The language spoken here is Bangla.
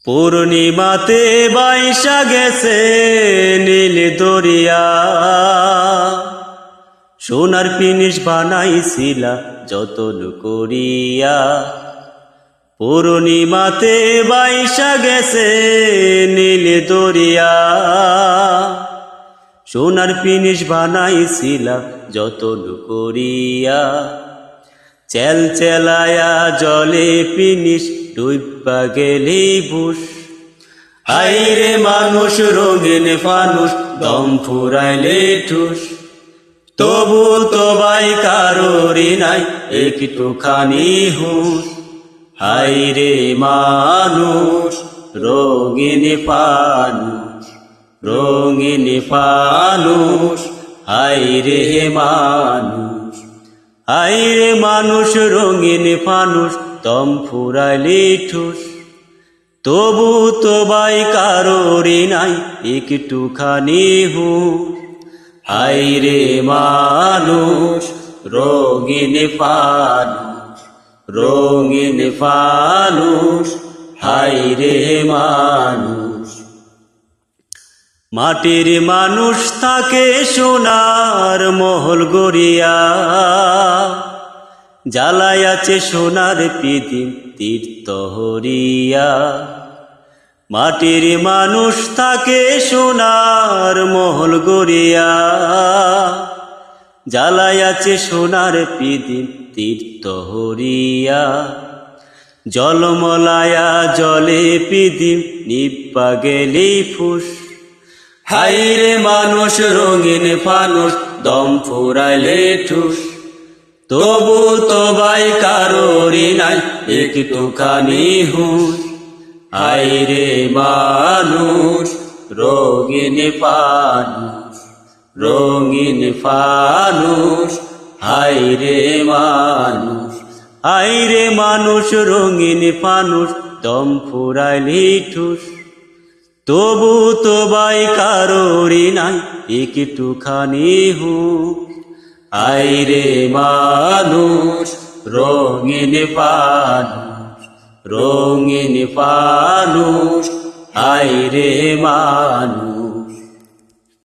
পূর্ণিমাতে বাইসা গেছে নীল দরিয়া, সোনার পিনিস বানাইছিলা যতন করিয়া। পূর্ণিমাতে বাইসা গেছে নীল দরিয়া, সোনার পিনিস বানাইছিলা যতন করিয়া। চেল চেলায়া জলে পিনিস ডুইবা গেলি বুস। আইরে মানুষ রঙিন ফানুষ দম ফুরাইলে ঠুস। তবু তো বাই কারোরই নাই একটুখানি হুঁশ। হাইরে মানুষ রঙিন ফানুষ, রঙিন ফানুষ। হাইরে মানুষ, হাইরে মানুষ রঙিন ফানুষ দম ফুরাইলি ঠুস। তবু তো বাই কারোরই নাই একটুখানি হুঁশ। হাইরে মানুষ রঙিন ফানুষ, রঙিন ফানুষ। হাইরে মানুষ, মাটির মানুষ থাকে সোনার মহল গড়িয়া। জ্বালায় আছে সোনার পৃথিবী তীর্থ হরিয়া। মাটির মানুষ থাকে সোনার মহল গড়িয়া। জ্বালায় আছে সোনার পৃথিবী তীর্থ হরিয়া। জলমলায়া জলে পৃথিবী নিব্বা গেলি ফুস। হাইরে মানুষ রঙিন ফানুষ দম ফুরাইলে ঠুস। তবু তো বাই কারোরই নাই একটুখানি হুঁশ। হাইরে মানুষ রঙিন ফানুষ, রঙিন ফানুষ। হাইরে মানুষ, হাইরে মানুষ রঙিন ফানুষ দম ফুরাইলি ঠুস। তবু তো বাই কারোরই নাই একটুখানি হুঁশ। হাইরে মানুষ রঙিন ফানুষ, রঙিন ফানুষ। হাইরে মানুষ।